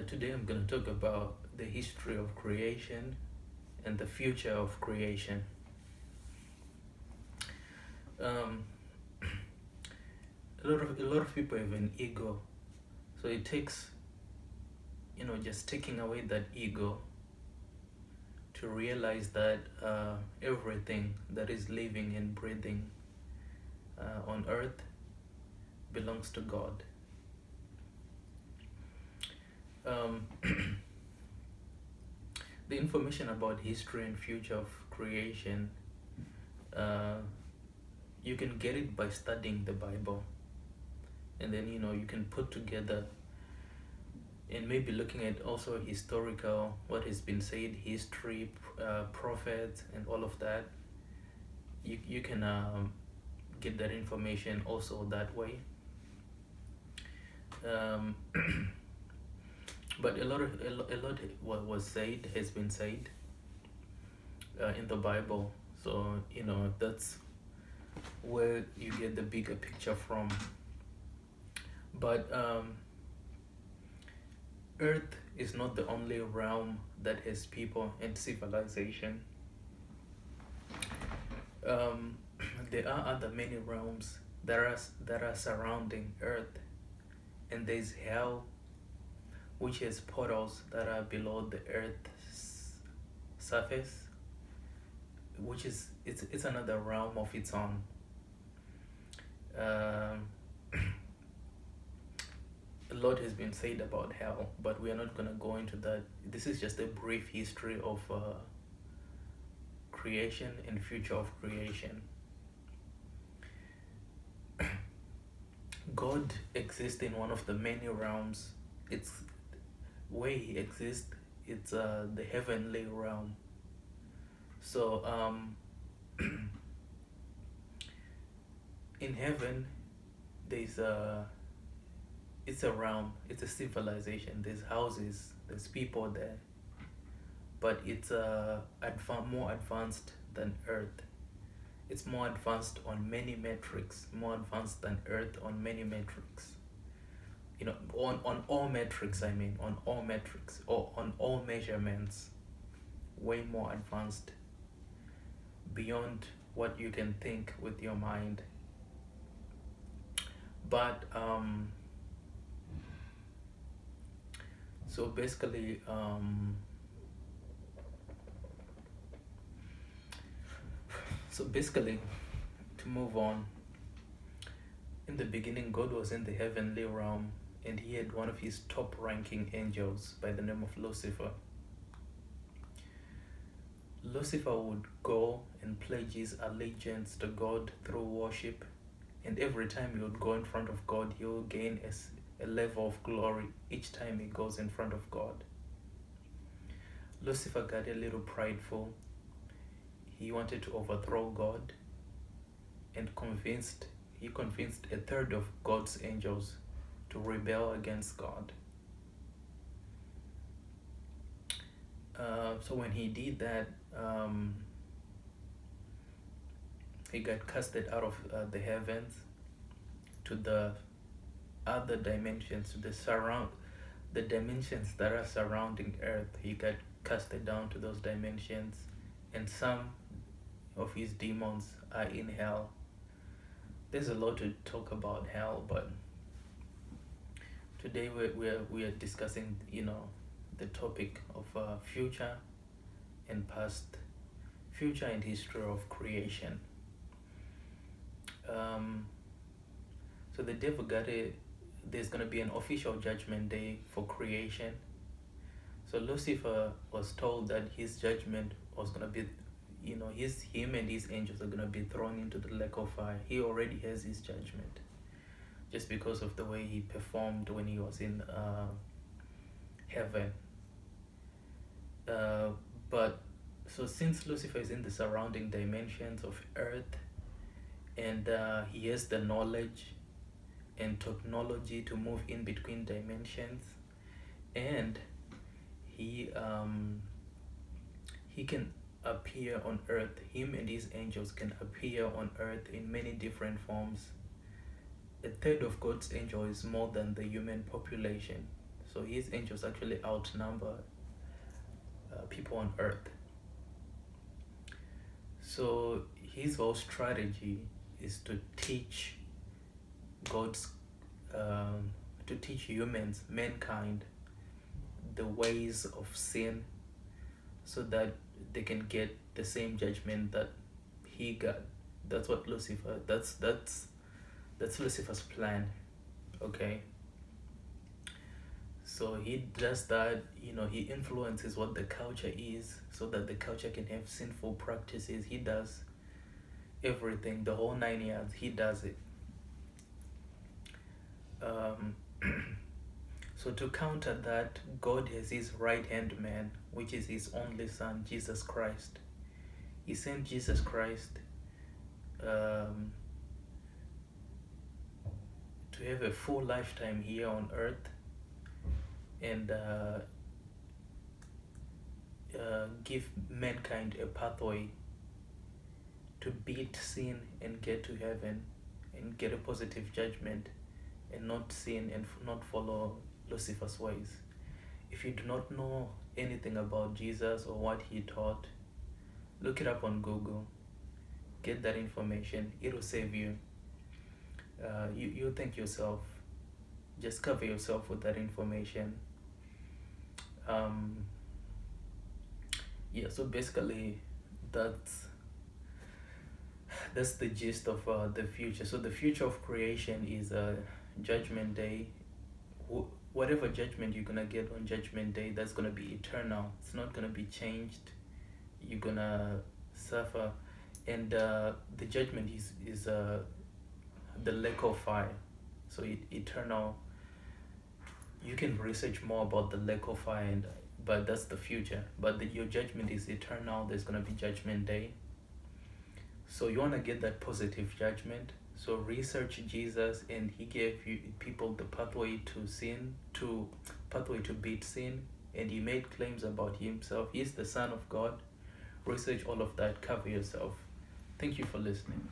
Today I'm going to talk about the history of creation and the future of creation. Um, a lot of people have an ego, so it takes just taking away that ego to realize that everything that is living and breathing on earth belongs to God. Um, the information about history and future of creation, uh, you can get it by studying the Bible, and then you can put together and maybe looking at also historical what has been said, history, prophets, and all of that. You can get that information also that way. Um, but a lot what was said has been said in the Bible, so that's where you get the bigger picture from. But Earth is not the only realm that has people and civilization. Um, there are other many realms that are surrounding Earth, and there's hell, which has portals that are below the Earth's surface, which is it's another realm of its own. Um, a lot has been said about hell, but we are not going to go into that. This is just a brief history of creation and future of creation. God exists in one of the many realms. It's where he exists. It's the heavenly realm. So in heaven, there's it's a realm. It's a civilization. There's houses. There's people there. But it's more advanced than Earth. It's more advanced on many metrics. More advanced than Earth on many metrics. On all metrics. I mean, on all metrics or on all measurements. Way more advanced. Beyond what you can think with your mind. But so basically, to move on, in the beginning, God was in the heavenly realm, and he had one of his top ranking angels by the name of Lucifer. Lucifer would go and pledge his allegiance to God through worship, and every time he would go in front of God, he will gain a level of glory each time he goes in front of God. Lucifer got a little prideful. He wanted to overthrow God, and he convinced a third of God's angels to rebel against God. So when he did that, he got casted out of the heavens to the other dimensions, to the dimensions that are surrounding Earth. He got casted down to those dimensions, and some of his demons are in hell. There's a lot to talk about hell, but today we are discussing the topic of future and past, future and history of creation. So the devil there's going to be an official judgment day for creation. So Lucifer was told that his judgment was going to be, him and his angels are going to be thrown into the lake of fire. He already has his judgment, just because of the way he performed when he was in heaven. But so since Lucifer is in the surrounding dimensions of Earth, and he has the knowledge and technology to move in between dimensions, and he can appear on Earth. Him and his angels can appear on Earth in many different forms. A third of God's angel is more than the human population. So his angels actually outnumber people on earth. So his whole strategy is to teach God's, to teach humans, mankind, the ways of sin, so that they can get the same judgment that he got. That's what Lucifer. That's Lucifer's plan. Okay. So he does that. He influences what the culture is, so that the culture can have sinful practices. He does everything, the whole 9 yards. He does it. Um, so to counter that, God has his right hand man, which is his only son, Jesus Christ. He sent Jesus Christ um, to have a full lifetime here on earth, and give mankind a pathway to beat sin and get to heaven and get a positive judgment, and not sin and not follow Lucifer's ways. If you do not know anything about Jesus or what he taught, look it up on Google. Get that information. It'll save you. You think yourself. Just cover yourself with that information. Yeah, so basically that's the gist of the future. So the future of creation is Judgment Day. Whatever judgment you're gonna get on Judgment Day, that's gonna be eternal. It's not gonna be changed. You're gonna suffer, and the judgment is the lake of fire. So eternal. You can research more about the lake of fire, but that's the future. But your judgment is eternal. There's gonna be Judgment Day. So you wanna get that positive judgment. So research Jesus, and he gave you people the pathway to beat sin, and he made claims about himself. He's the Son of God. Research all of that. Cover yourself. Thank you for listening.